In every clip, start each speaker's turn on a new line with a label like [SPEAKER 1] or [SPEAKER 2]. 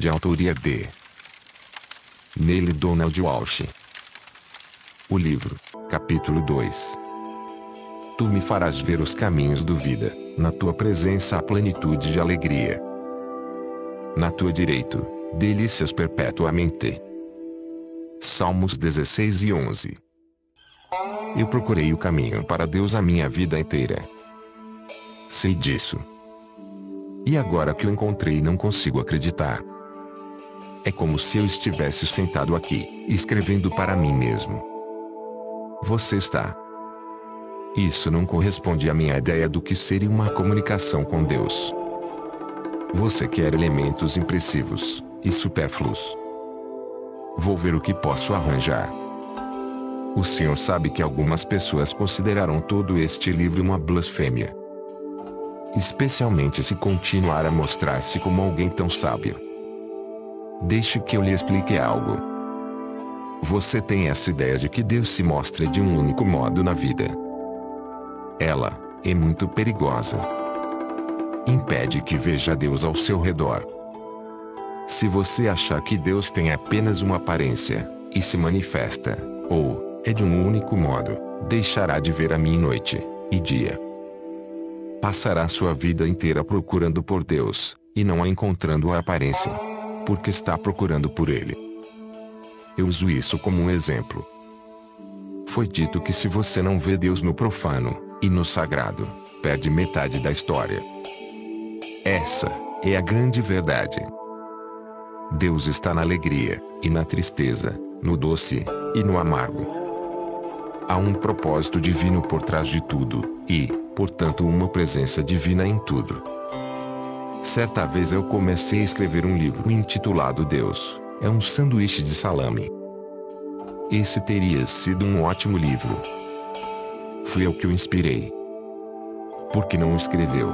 [SPEAKER 1] de autoria de Neil Donald Walsch. O livro, capítulo 2. Tu me farás ver os caminhos do vida, na tua presença há plenitude de alegria. Na tua direito, delícias perpetuamente. Salmos 16 e 11. Eu procurei o caminho para Deus a minha vida inteira. Sei disso. E agora que o encontrei não consigo acreditar. É como se eu estivesse sentado aqui, escrevendo para mim mesmo. Você está. Isso não corresponde à minha ideia do que seria uma comunicação com Deus. Você quer elementos impressivos e supérfluos. Vou ver o que posso arranjar. O senhor sabe que algumas pessoas considerarão todo este livro uma blasfêmia. Especialmente se continuar a mostrar-se como alguém tão sábio. Deixe que eu lhe explique algo. Você tem essa ideia de que Deus se mostra de um único modo na vida. Ela é muito perigosa. Impede que veja Deus ao seu redor. Se você achar que Deus tem apenas uma aparência, e se manifesta, ou é de um único modo, deixará de ver a mim noite e dia. Passará sua vida inteira procurando por Deus, e não a encontrando a aparência, porque está procurando por Ele. Eu uso isso como um exemplo. Foi dito que se você não vê Deus no profano e no sagrado, perde metade da história. Essa é a grande verdade. Deus está na alegria, e na tristeza, no doce, e no amargo. Há um propósito divino por trás de tudo, e, portanto, uma presença divina em tudo. Certa vez eu comecei a escrever um livro intitulado Deus é um sanduíche de salame. Esse teria sido um ótimo livro. Fui eu que o inspirei. Por que não o escreveu?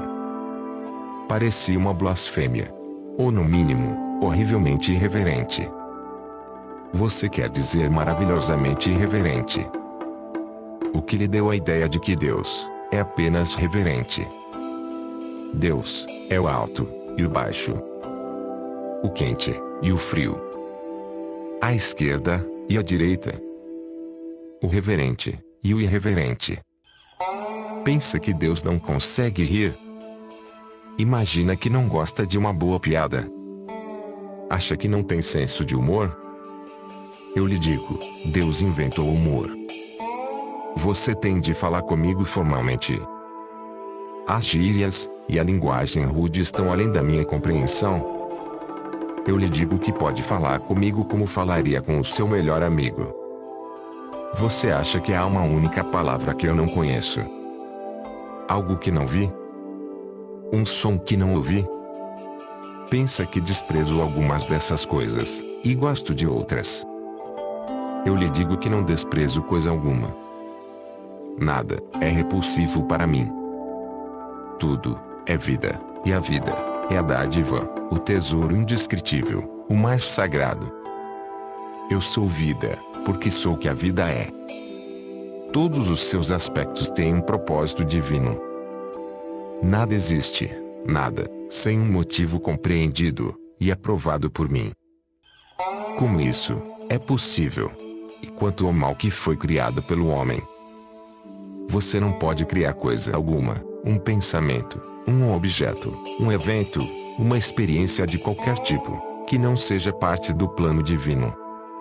[SPEAKER 1] Parecia uma blasfêmia. Ou no mínimo, horrivelmente irreverente. Você quer dizer maravilhosamente irreverente. O que lhe deu a ideia de que Deus é apenas reverente? Deus é o alto e o baixo, o quente e o frio, a esquerda e a direita, o reverente e o irreverente. Pensa que Deus não consegue rir? Imagina que não gosta de uma boa piada. Acha que não tem senso de humor? Eu lhe digo, Deus inventou o humor. Você tem de falar comigo formalmente. As gírias e a linguagem rude estão além da minha compreensão. Eu lhe digo que pode falar comigo como falaria com o seu melhor amigo. Você acha que há uma única palavra que eu não conheço? Algo que não vi? Um som que não ouvi? Pensa que desprezo algumas dessas coisas, e gosto de outras. Eu lhe digo que não desprezo coisa alguma. Nada é repulsivo para mim. Tudo é vida, e a vida é a dádiva, o tesouro indescritível, o mais sagrado. Eu sou vida, porque sou o que a vida é. Todos os seus aspectos têm um propósito divino. Nada existe, nada, sem um motivo compreendido e aprovado por mim. Como isso é possível? E quanto ao mal que foi criado pelo homem? Você não pode criar coisa alguma, um pensamento, um objeto, um evento, uma experiência de qualquer tipo, que não seja parte do plano divino.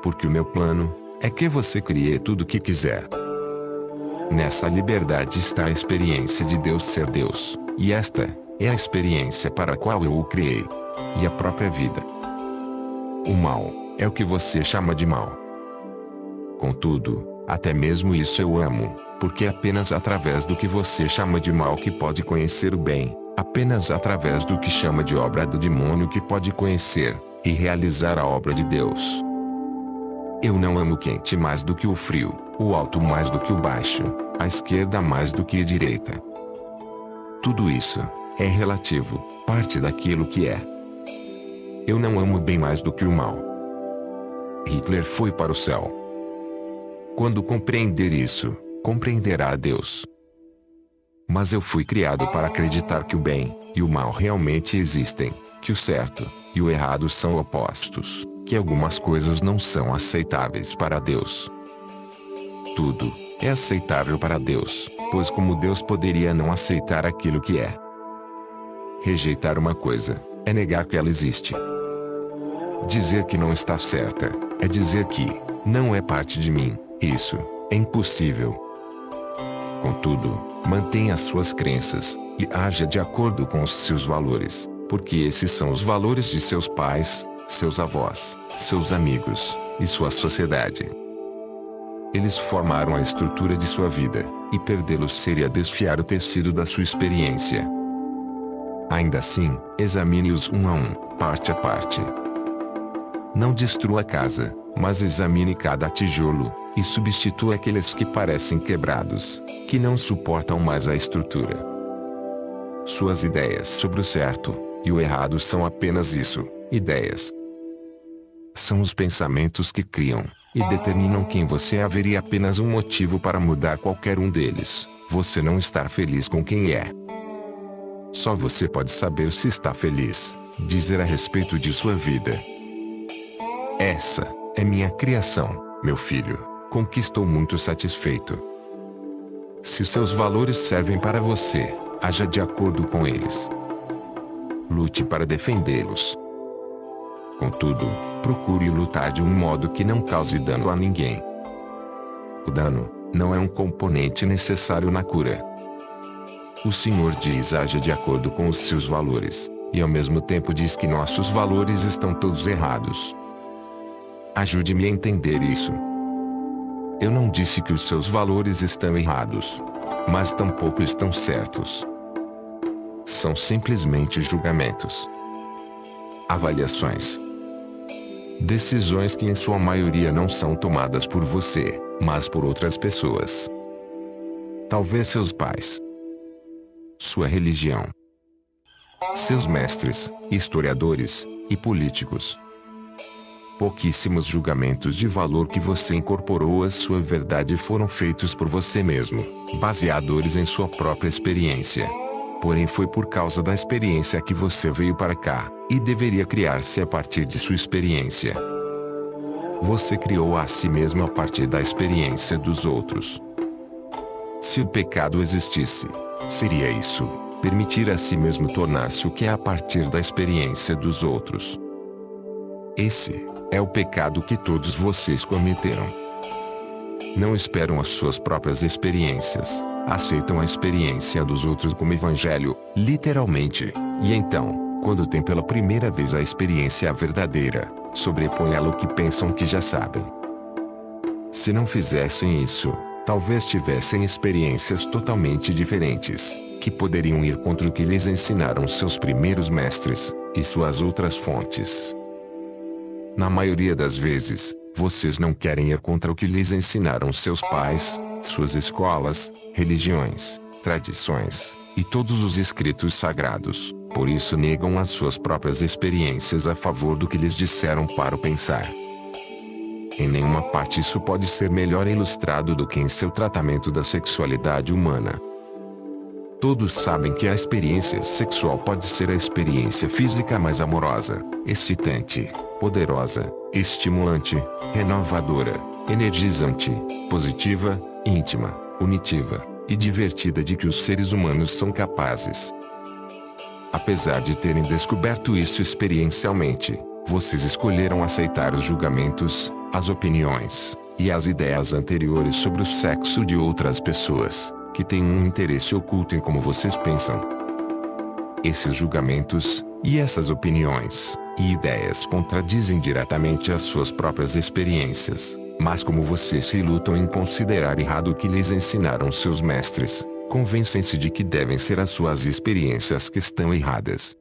[SPEAKER 1] Porque o meu plano é que você crie tudo o que quiser. Nessa liberdade está a experiência de Deus ser Deus, e esta é a experiência para a qual eu o criei, e a própria vida. O mal é o que você chama de mal. Contudo, até mesmo isso eu amo, porque é apenas através do que você chama de mal que pode conhecer o bem, apenas através do que chama de obra do demônio que pode conhecer e realizar a obra de Deus. Eu não amo o quente mais do que o frio, o alto mais do que o baixo, a esquerda mais do que a direita. Tudo isso é relativo, parte daquilo que é. Eu não amo o bem mais do que o mal. Hitler foi para o céu. Quando compreender isso, compreenderá a Deus. Mas eu fui criado para acreditar que o bem e o mal realmente existem, que o certo e o errado são opostos, que algumas coisas não são aceitáveis para Deus. Tudo é aceitável para Deus, pois como Deus poderia não aceitar aquilo que é? Rejeitar uma coisa é negar que ela existe. Dizer que não está certa é dizer que não é parte de mim. Isso é impossível. Contudo, mantenha as suas crenças e haja de acordo com os seus valores, porque esses são os valores de seus pais, seus avós, seus amigos e sua sociedade. Eles formaram a estrutura de sua vida, e perdê-los seria desfiar o tecido da sua experiência. Ainda assim, examine-os um a um, parte a parte. Não destrua a casa, mas examine cada tijolo, e substitua aqueles que parecem quebrados, que não suportam mais a estrutura. Suas ideias sobre o certo e o errado são apenas isso, ideias. São os pensamentos que criam e determinam quem você é. Haveria apenas um motivo para mudar qualquer um deles: você não estar feliz com quem é. Só você pode saber se está feliz, dizer a respeito de sua vida. Essa é minha criação, meu filho, com que estou muito satisfeito. Se seus valores servem para você, haja de acordo com eles. Lute para defendê-los. Contudo, procure lutar de um modo que não cause dano a ninguém. O dano não é um componente necessário na cura. O Senhor diz: haja de acordo com os seus valores, e ao mesmo tempo diz que nossos valores estão todos errados. Ajude-me a entender isso. Eu não disse que os seus valores estão errados, mas tampouco estão certos. São simplesmente julgamentos, avaliações, decisões que em sua maioria não são tomadas por você, mas por outras pessoas. Talvez seus pais, sua religião, seus mestres, historiadores e políticos. Pouquíssimos julgamentos de valor que você incorporou à sua verdade foram feitos por você mesmo, baseados em sua própria experiência. Porém foi por causa da experiência que você veio para cá, e deveria criar-se a partir de sua experiência. Você criou a si mesmo a partir da experiência dos outros. Se o pecado existisse, seria isso: permitir a si mesmo tornar-se o que é a partir da experiência dos outros. Esse é o pecado que todos vocês cometeram. Não esperam as suas próprias experiências, aceitam a experiência dos outros como evangelho, literalmente, e então, quando têm pela primeira vez a experiência verdadeira, sobrepõem ela o que pensam que já sabem. Se não fizessem isso, talvez tivessem experiências totalmente diferentes, que poderiam ir contra o que lhes ensinaram seus primeiros mestres, e suas outras fontes. Na maioria das vezes, vocês não querem ir contra o que lhes ensinaram seus pais, suas escolas, religiões, tradições, e todos os escritos sagrados. Por isso negam as suas próprias experiências a favor do que lhes disseram para o pensar. Em nenhuma parte isso pode ser melhor ilustrado do que em seu tratamento da sexualidade humana. Todos sabem que a experiência sexual pode ser a experiência física mais amorosa, excitante, poderosa, estimulante, renovadora, energizante, positiva, íntima, unitiva e divertida de que os seres humanos são capazes. Apesar de terem descoberto isso experiencialmente, vocês escolheram aceitar os julgamentos, as opiniões e as ideias anteriores sobre o sexo de outras pessoas, que têm um interesse oculto em como vocês pensam. Esses julgamentos, e essas opiniões, e ideias contradizem diretamente as suas próprias experiências, mas como vocês relutam em considerar errado o que lhes ensinaram seus mestres, convencem-se de que devem ser as suas experiências que estão erradas.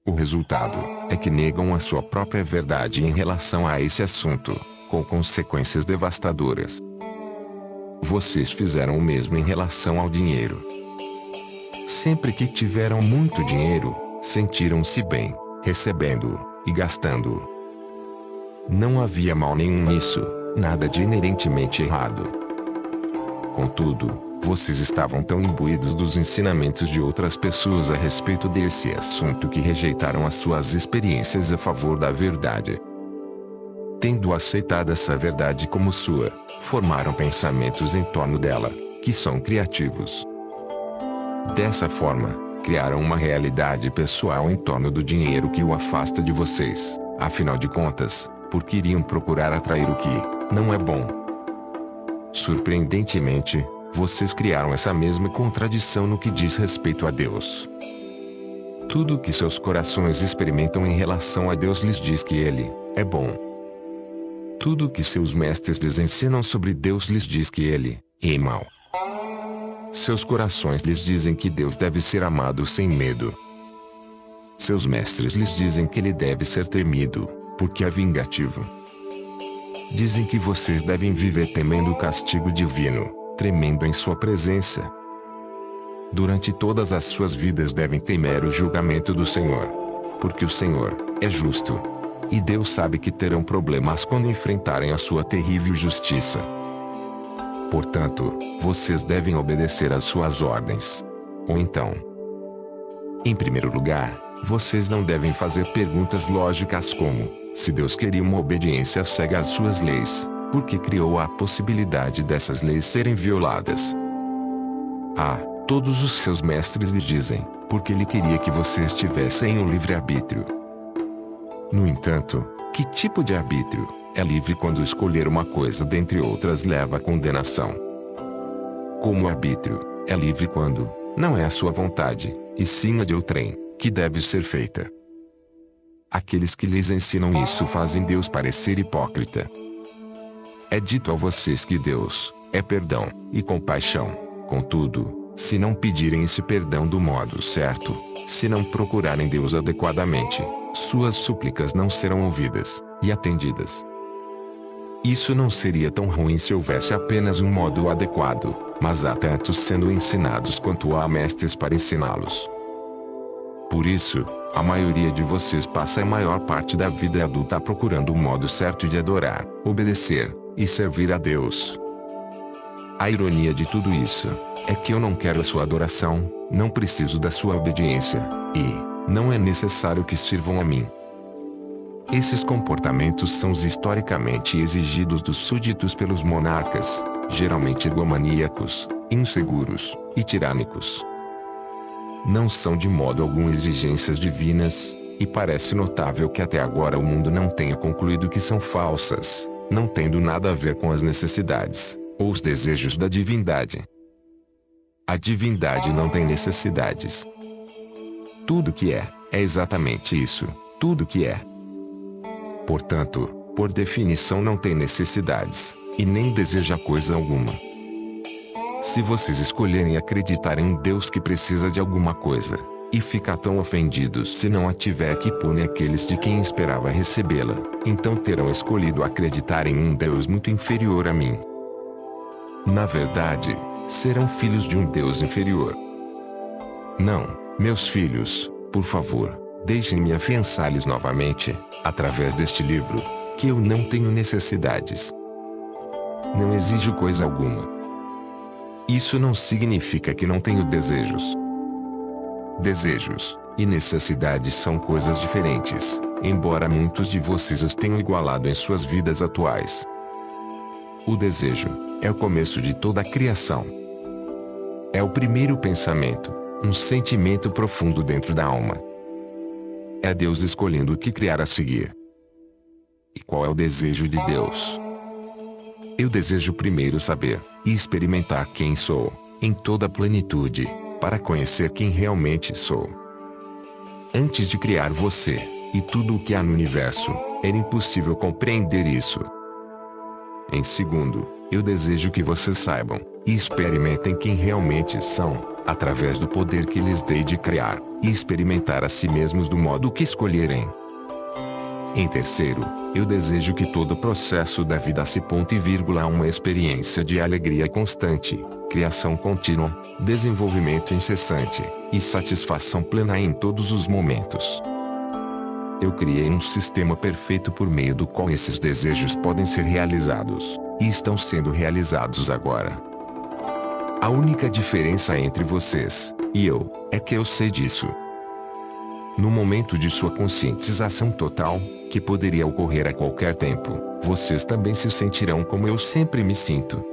[SPEAKER 1] O resultado é que negam a sua própria verdade em relação a esse assunto, com consequências devastadoras. Vocês fizeram o mesmo em relação ao dinheiro. Sempre que tiveram muito dinheiro, sentiram-se bem, recebendo-o e gastando-o. Não havia mal nenhum nisso, nada de inerentemente errado. Contudo, vocês estavam tão imbuídos dos ensinamentos de outras pessoas a respeito desse assunto que rejeitaram as suas experiências a favor da verdade. Tendo aceitado essa verdade como sua, formaram pensamentos em torno dela, que são criativos. Dessa forma, criaram uma realidade pessoal em torno do dinheiro que o afasta de vocês, afinal de contas, porque iriam procurar atrair o que não é bom. Surpreendentemente, vocês criaram essa mesma contradição no que diz respeito a Deus. Tudo o que seus corações experimentam em relação a Deus lhes diz que Ele é bom. Tudo o que seus mestres lhes ensinam sobre Deus lhes diz que Ele é mau. Seus corações lhes dizem que Deus deve ser amado sem medo. Seus mestres lhes dizem que Ele deve ser temido, porque é vingativo. Dizem que vocês devem viver temendo o castigo divino, tremendo em sua presença. Durante todas as suas vidas devem temer o julgamento do Senhor, porque o Senhor é justo. E Deus sabe que terão problemas quando enfrentarem a sua terrível justiça. Portanto, vocês devem obedecer às suas ordens. Ou então, em primeiro lugar, vocês não devem fazer perguntas lógicas como: se Deus queria uma obediência cega às suas leis, por que criou a possibilidade dessas leis serem violadas? Todos os seus mestres lhe dizem, porque Ele queria que vocês tivessem um livre-arbítrio. No entanto, que tipo de arbítrio é livre quando escolher uma coisa dentre outras leva à condenação? Como arbítrio é livre quando não é a sua vontade, e sim a de outrem, que deve ser feita? Aqueles que lhes ensinam isso fazem Deus parecer hipócrita. É dito a vocês que Deus é perdão e compaixão. Contudo, se não pedirem esse perdão do modo certo, se não procurarem Deus adequadamente, suas súplicas não serão ouvidas e atendidas. Isso não seria tão ruim se houvesse apenas um modo adequado, mas há tantos sendo ensinados quanto há mestres para ensiná-los. Por isso, a maioria de vocês passa a maior parte da vida adulta procurando o modo certo de adorar, obedecer e servir a Deus. A ironia de tudo isso é que eu não quero a sua adoração, não preciso da sua obediência, e não é necessário que sirvam a mim. Esses comportamentos são os historicamente exigidos dos súditos pelos monarcas, geralmente egomaníacos, inseguros e tirânicos. Não são de modo algum exigências divinas, e parece notável que até agora o mundo não tenha concluído que são falsas, não tendo nada a ver com as necessidades ou os desejos da divindade. A divindade não tem necessidades. Tudo que é exatamente isso, tudo que é. Portanto, por definição não tem necessidades, e nem deseja coisa alguma. Se vocês escolherem acreditar em um Deus que precisa de alguma coisa, e ficar tão ofendidos se não a tiver que pune aqueles de quem esperava recebê-la, então terão escolhido acreditar em um Deus muito inferior a mim. Na verdade, serão filhos de um Deus inferior. Não, meus filhos, por favor, deixem-me afiançar-lhes novamente, através deste livro, que eu não tenho necessidades. Não exijo coisa alguma. Isso não significa que não tenho desejos. Desejos e necessidades são coisas diferentes, embora muitos de vocês os tenham igualado em suas vidas atuais. O desejo é o começo de toda a criação. É o primeiro pensamento, um sentimento profundo dentro da alma. É Deus escolhendo o que criar a seguir. E qual é o desejo de Deus? Eu desejo primeiro saber e experimentar quem sou, em toda a plenitude, para conhecer quem realmente sou. Antes de criar você, e tudo o que há no universo, era impossível compreender isso. Em segundo, eu desejo que vocês saibam e experimentem quem realmente são, através do poder que lhes dei de criar e experimentar a si mesmos do modo que escolherem. Em terceiro, eu desejo que todo o processo da vida se ponto e vírgula a uma experiência de alegria constante, criação contínua, desenvolvimento incessante e satisfação plena em todos os momentos. Eu criei um sistema perfeito por meio do qual esses desejos podem ser realizados, e estão sendo realizados agora. A única diferença entre vocês e eu é que eu sei disso. No momento de sua conscientização total, que poderia ocorrer a qualquer tempo, vocês também se sentirão como eu sempre me sinto.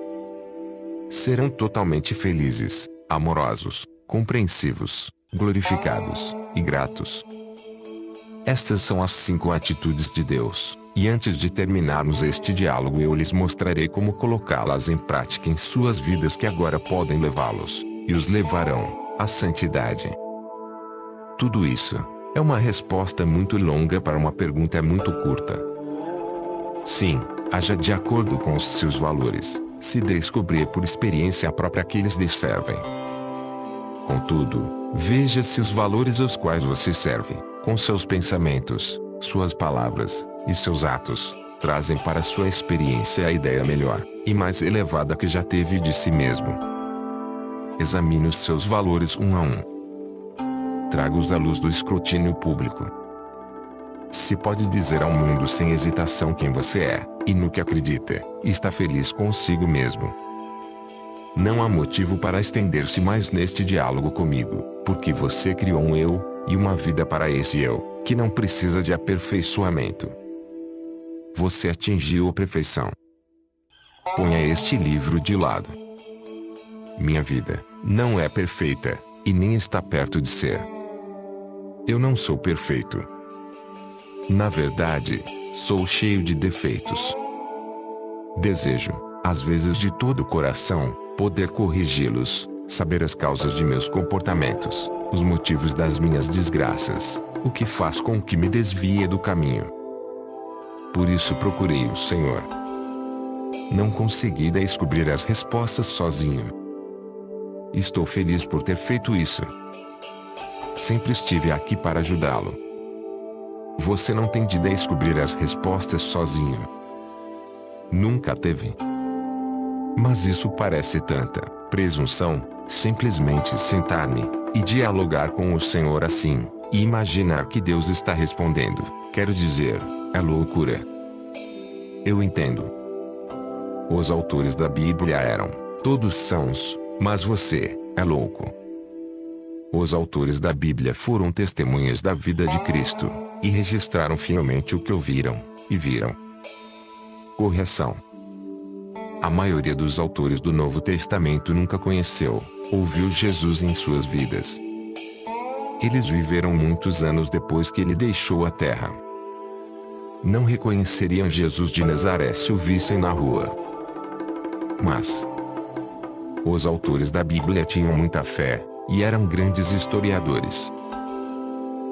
[SPEAKER 1] Serão totalmente felizes, amorosos, compreensivos, glorificados e gratos. Estas são as 5 atitudes de Deus, e antes de terminarmos este diálogo eu lhes mostrarei como colocá-las em prática em suas vidas que agora podem levá-los, e os levarão, à santidade. Tudo isso é uma resposta muito longa para uma pergunta muito curta. Sim, haja de acordo com os seus valores, se descobrir por experiência própria que eles lhe servem. Contudo, veja se os valores aos quais você serve, com seus pensamentos, suas palavras e seus atos, trazem para sua experiência a ideia melhor e mais elevada que já teve de si mesmo. Examine os seus valores um a um. Traga-os à luz do escrutínio público. Se pode dizer ao mundo sem hesitação quem você é, e no que acredita, está feliz consigo mesmo. Não há motivo para estender-se mais neste diálogo comigo, porque você criou um eu, e uma vida para esse eu, que não precisa de aperfeiçoamento. Você atingiu a perfeição. Ponha este livro de lado. Minha vida não é perfeita, e nem está perto de ser. Eu não sou perfeito. Na verdade, sou cheio de defeitos. Desejo, às vezes de todo o coração, poder corrigi-los, saber as causas de meus comportamentos, os motivos das minhas desgraças, o que faz com que me desvie do caminho. Por isso procurei o Senhor. Não consegui descobrir as respostas sozinho. Estou feliz por ter feito isso. Sempre estive aqui para ajudá-lo. Você não tem de descobrir as respostas sozinho. Nunca teve. Mas isso parece tanta presunção, simplesmente sentar-me e dialogar com o Senhor assim, e imaginar que Deus está respondendo, quero dizer, é loucura. Eu entendo. Os autores da Bíblia eram todos sãos, mas você é louco. Os autores da Bíblia foram testemunhas da vida de Cristo, e registraram fielmente o que ouviram e viram. Correção. A maioria dos autores do Novo Testamento nunca conheceu, ouviu Jesus em suas vidas. Eles viveram muitos anos depois que ele deixou a terra. Não reconheceriam Jesus de Nazaré se o vissem na rua. Mas os autores da Bíblia tinham muita fé, e eram grandes historiadores.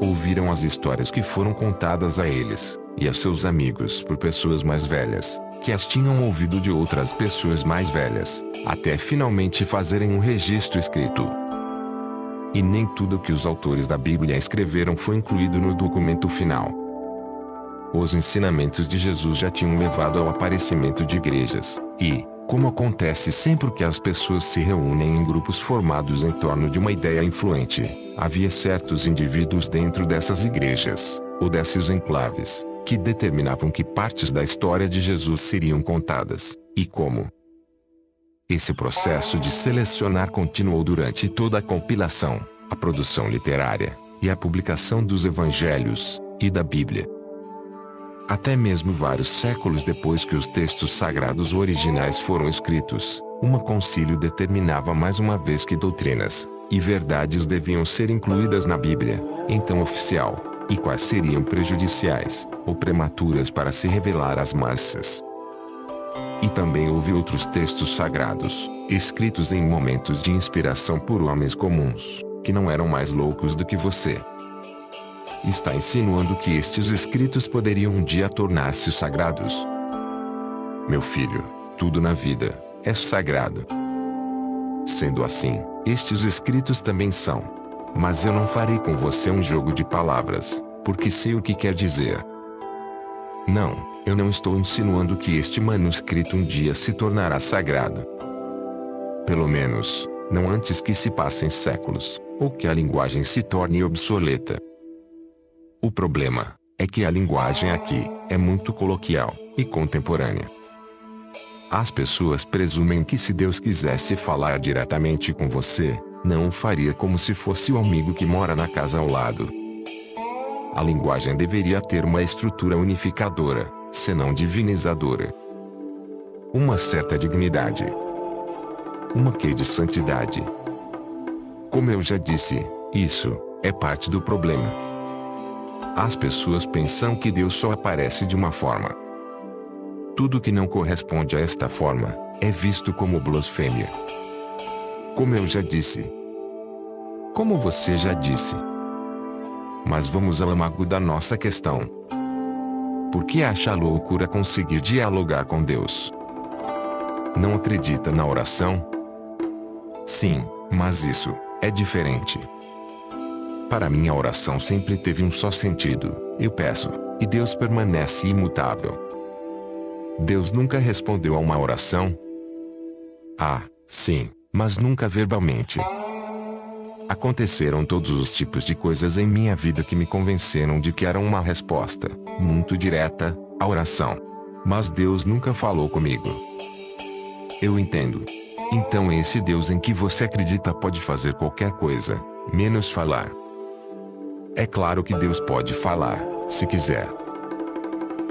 [SPEAKER 1] Ouviram as histórias que foram contadas a eles, e a seus amigos por pessoas mais velhas, que as tinham ouvido de outras pessoas mais velhas, até finalmente fazerem um registro escrito. E nem tudo que os autores da Bíblia escreveram foi incluído no documento final. Os ensinamentos de Jesus já tinham levado ao aparecimento de igrejas, e, como acontece sempre que as pessoas se reúnem em grupos formados em torno de uma ideia influente, havia certos indivíduos dentro dessas igrejas, ou desses enclaves, que determinavam que partes da história de Jesus seriam contadas, e como. Esse processo de selecionar continuou durante toda a compilação, a produção literária, e a publicação dos evangelhos, e da Bíblia. Até mesmo vários séculos depois que os textos sagrados originais foram escritos, um concílio determinava mais uma vez que doutrinas e verdades deviam ser incluídas na Bíblia, então oficial, e quais seriam prejudiciais ou prematuras para se revelar às massas. E também houve outros textos sagrados, escritos em momentos de inspiração por homens comuns, que não eram mais loucos do que você. Está insinuando que estes escritos poderiam um dia tornar-se sagrados? Meu filho, tudo na vida é sagrado. Sendo assim, estes escritos também são. Mas eu não farei com você um jogo de palavras, porque sei o que quer dizer. Não, eu não estou insinuando que este manuscrito um dia se tornará sagrado. Pelo menos, não antes que se passem séculos, ou que a linguagem se torne obsoleta. O problema é que a linguagem aqui é muito coloquial e contemporânea. As pessoas presumem que se Deus quisesse falar diretamente com você, não o faria como se fosse o amigo que mora na casa ao lado. A linguagem deveria ter uma estrutura unificadora, senão divinizadora. Uma certa dignidade. Uma quê de santidade. Como eu já disse, isso é parte do problema. As pessoas pensam que Deus só aparece de uma forma. Tudo que não corresponde a esta forma é visto como blasfêmia. Como eu já disse. Como você já disse. Mas vamos ao âmago da nossa questão. Por que acha loucura conseguir dialogar com Deus? Não acredita na oração? Sim, mas isso é diferente. Para mim a oração sempre teve um só sentido: eu peço, e Deus permanece imutável. Deus nunca respondeu a uma oração? Ah, sim, mas nunca verbalmente. Aconteceram todos os tipos de coisas em minha vida que me convenceram de que era uma resposta, muito direta, à oração. Mas Deus nunca falou comigo. Eu entendo. Então esse Deus em que você acredita pode fazer qualquer coisa, menos falar. É claro que Deus pode falar, se quiser.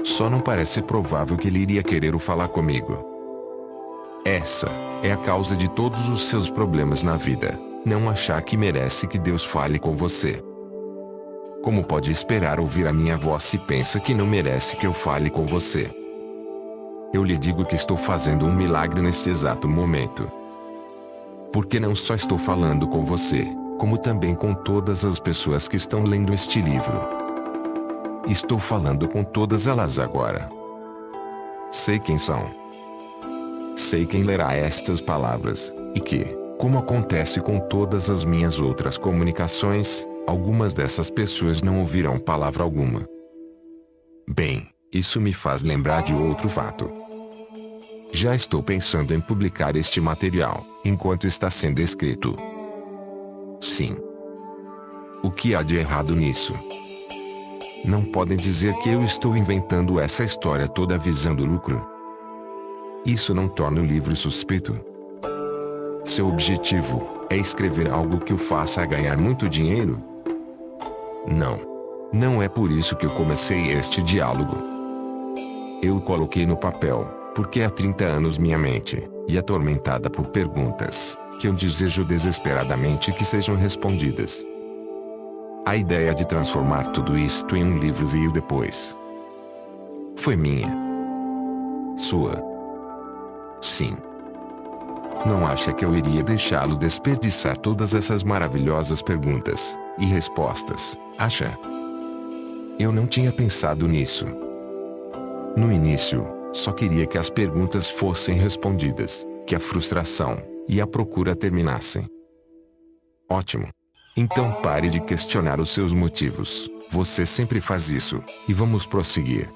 [SPEAKER 1] Só não parece provável que Ele iria querer o falar comigo. Essa é a causa de todos os seus problemas na vida. Não achar que merece que Deus fale com você. Como pode esperar ouvir a minha voz se pensa que não merece que eu fale com você? Eu lhe digo que estou fazendo um milagre neste exato momento. Porque não só estou falando com você, como também com todas as pessoas que estão lendo este livro. Estou falando com todas elas agora. Sei quem são. Sei quem lerá estas palavras, e que, como acontece com todas as minhas outras comunicações, algumas dessas pessoas não ouvirão palavra alguma. Bem, isso me faz lembrar de outro fato. Já estou pensando em publicar este material, enquanto está sendo escrito. Sim. O que há de errado nisso? Não podem dizer que eu estou inventando essa história toda visando lucro. Isso não torna o livro suspeito. Seu objetivo é escrever algo que o faça ganhar muito dinheiro? Não. Não é por isso que eu comecei este diálogo. Eu o coloquei no papel, porque há 30 anos minha mente, e atormentada por perguntas, que eu desejo desesperadamente que sejam respondidas. A ideia de transformar tudo isto em um livro veio depois. Foi minha. Sua. Sim. Não acha que eu iria deixá-lo desperdiçar todas essas maravilhosas perguntas e respostas, acha? Eu não tinha pensado nisso. No início, só queria que as perguntas fossem respondidas, que a frustração e a procura terminassem. Ótimo. Então pare de questionar os seus motivos, você sempre faz isso, e vamos prosseguir.